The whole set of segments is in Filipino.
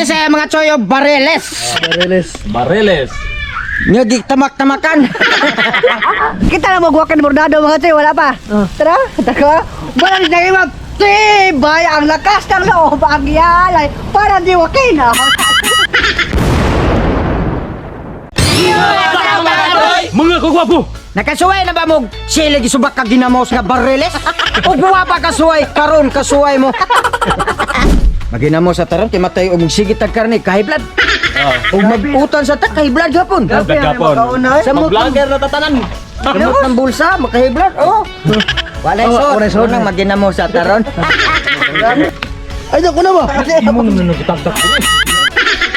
saya mga choyo Bareles. Bareles. Nyo di tamak-tamakan. Kita na magwakan bordado mga choy, wala pa. Tara, taka. Walang naging magtibay ang lakas ng loob ang yalay para di wakina. Mga kagwapo. Nakasuway na ba mo sila gisubak ka ginamos nga Bareles? O buwa pa kasuway karon kasuway mo. Maginamos sa taron timatay og sigit tag karne kahiblad. O mabutan sa tak kahiblad gapon. Gapon. Sa mo Mag-vlogger na tatanan. Kinamot ng bulsa, makahiblad. Oh. Walay sot nang maginamos sa taron. Ay, naku na ba? Imo naman nagtagtak ko.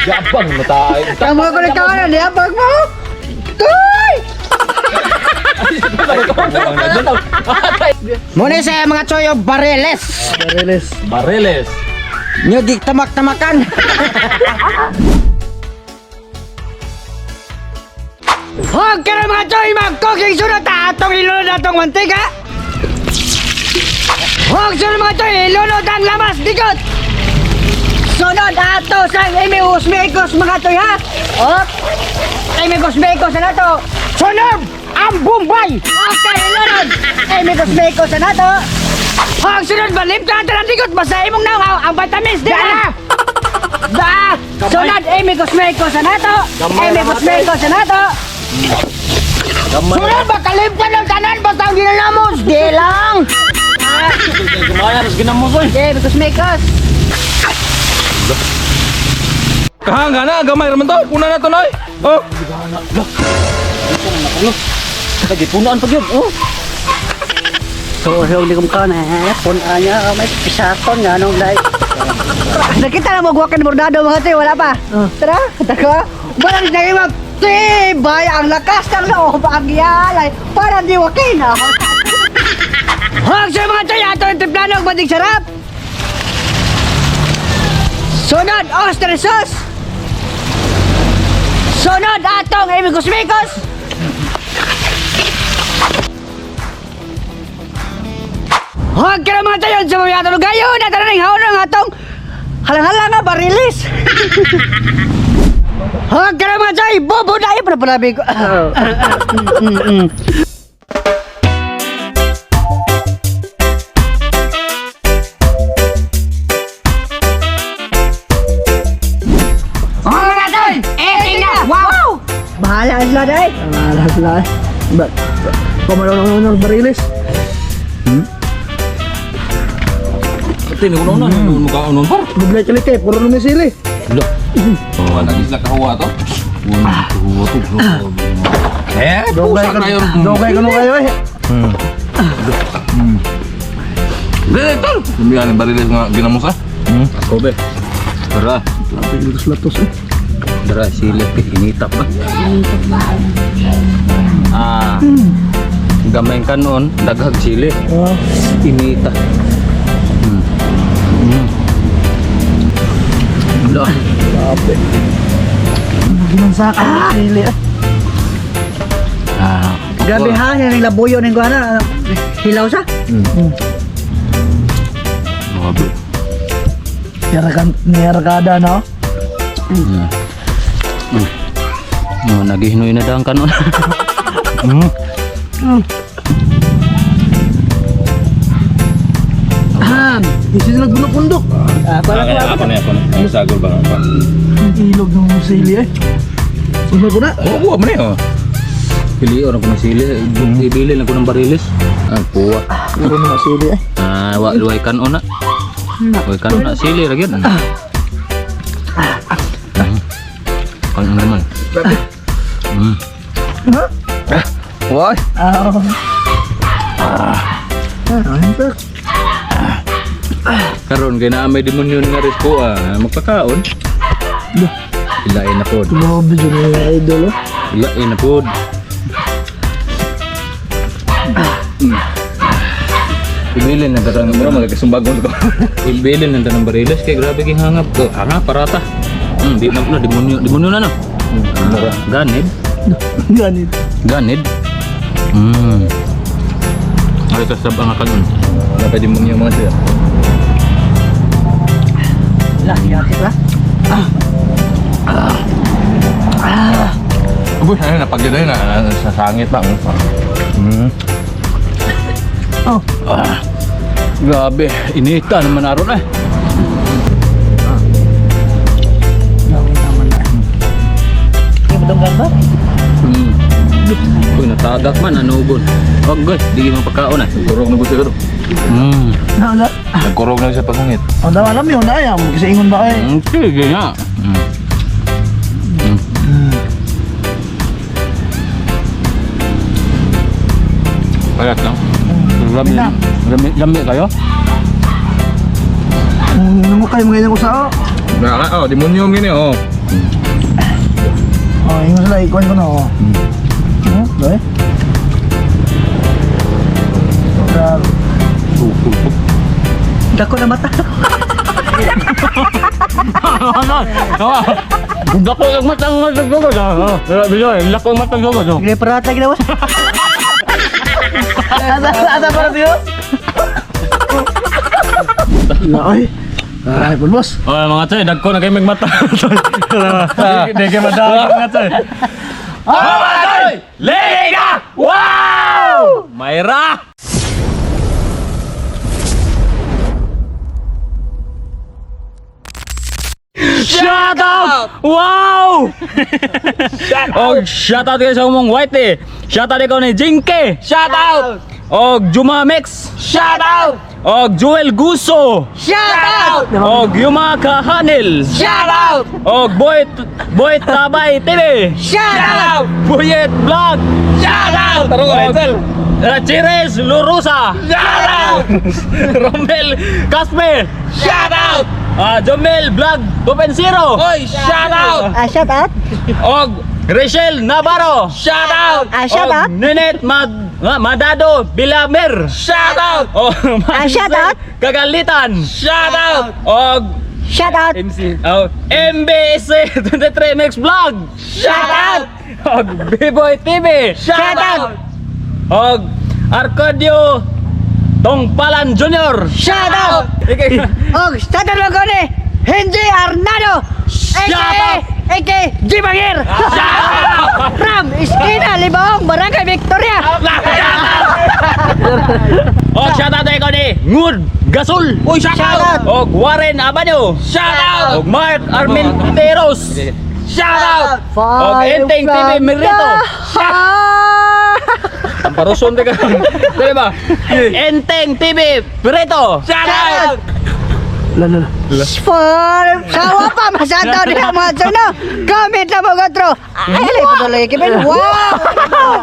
Gabang na tayo. Tama ko na kawanan, di abag mo. Toy! Muna saya mga choyo Bareles. Bareles. Nyo di tamak-tamakan. Huwag ka na mga choy mag-cooking sunod atong ilunod atong mantika. Huwag sunod mga choy ilunod ang lamas dikot. Sunod ato sa imihus mekos mga choy ha. O, imihus mekos na to. Sunod ang Bombay. Okay, ilunod. Imihus mekos na to. Huwag sunod balip ka ang dikot. Basta imong na ang vitamins di na. Da! Sunod imihus mekos na to. Imihus mekos na to. Sunod bakalip ka ng tanan. Basta ang ginalamos. Di lang. Kumaya ras ginamos oy. Imihus mekos. Kahanga na gamay raman to. Puna na to noy. Oh. Lagi punaan pa gyud. Oh. So, hindi ko makaw na punta niya, may pisakon nga nung dahil. Nakita na magwakan bordado mga choy, wala pa. Tara, taka. Walang naging magtibay ang lakas ng loob ang yalay para di wakina. Huwag sa mga choy ato yung timplanog mating sarap. Sunod oyster sauce. Sunod atong imikos-mikos. Huwag ka na mga tayo sa mga atong gayo na tananing haon ng atong halang-halang nga Bareles. Huwag ka na mga tayo bobo na iyo panabi ko. Mga tayo, eting na! Wow! Bahala sila dahil. Bahala sila. Kumalunong Bareles. Tini uno na mukha uno par. Bublay kalit eh, puro lumisili. Lo. Oh, nagis na kahuwa to. Kahuwa to. Dogay ko kayo eh. Betul. Kumian Bareles nga ginamos ah. Ako be. Tara. Latos-latos eh. Tara sila initap ba. Gamay kanon daghag sili. Inita. Lo. Sabi. Ginansakan ng sili eh. Grabe ha, yan yung labuyo ng guana. Hilaw siya. Grabe. Niyaragada no? No, nagihinoy na daw ang kanon. Isi sila pundok. Ako na. Ang sagol ba nga? Ang ilog ng sili eh. Sunod ko na. Oo, mo na yun. Pili orang kung sili, ibili lang ko ng Bareles. Ang puwa. Puro mga sili eh. Way kanon na. Way kanon na sili ra gyud. Pang naman. Why? Karon kay na may demonyo nga risko magpakaon. Ilain na pod. Grabe dyan yung idol oh. Ilain na pod. Ibilin na tatang mura magkasumbagon ko. Ibilin na tanang Bareles kay grabe king hangap ko. Hangap parata. Di na demonyo na no. Ganid. Ganid. Ay kasab ang kanon. Dapat demonyo mga siya. Lah, yakin lah. Uy, ano, napagyan na yun, sa sangit ba? Grabe, inita naman aron eh. Ibutong ba? Uy, natagak man, anubon. Wag guys, di man pagkaon eh. Nagkurog na gusto ko. Wala. Nagkurog na sa pagungit. Ang daw alam yun, ayam. Kasi ingon ba eh. Sige nga. Payat lang. Lami kayo? Nung kayo mga inang usao. Demonyo gini, oh. Oh, ingon sila, ikuan ko na, oh. Doy? Grabe. Dako na mata. Lako ang matang matagogod ah. Lako ang matagogod. Sige, parata ginawa. Ada para diyo? Ay. Ay, boss. Oh, mga tsoy, dagko na kayo magmata. Hindi kayo madami mga tsoy. Oh, mga tsoy! Liga! Wow! Mayra! Shout out! Wow! Og shout out kayo sa umong white eh. Shout out ikaw ni Jinky. Shout out! Og Juma Mix. Shout out! Og Joel Guso. Shout out! Og Yuma Kahanil. Shout out! Og Boy Tabay TV. Shout out! Buyet Vlog. Shout out! Chires Lurusa. Shout out! Romel Casper. Shout out! Jomel Vlog 2.0. Oy, shout out! Shout out. Og Rachel Navarro. Shout out! Shout Og out. Nenet Madado Bilamer. Shout out! Og shout out. Kagalitan. Shout out! Og Shout out. MBC 23 Mix Vlog. Shout out! Og B-Boy TV. Shout out! Og Arcadio Tongpalan Junior. Shout out! Oh, shout out mo ko ni Henry Arnado! Shout out! A.K. Jimangir! Shout out! From Iskina, Libong, Barangay Victoria! Og shoutout ay ko ni Ngud Gasol. Uy, shout out! Og Warren Abanyo. Shout out! Og Mark Armenteros. Shout out! Og Enteng TV Merito. Ang paruson ka. Dali ba? Enteng TV Merito. Shout out! Lala. Sawa pa, masyado nila mga tsuno! Comment na mo, Gotro! Ay, patuloy, Kevin! Wow!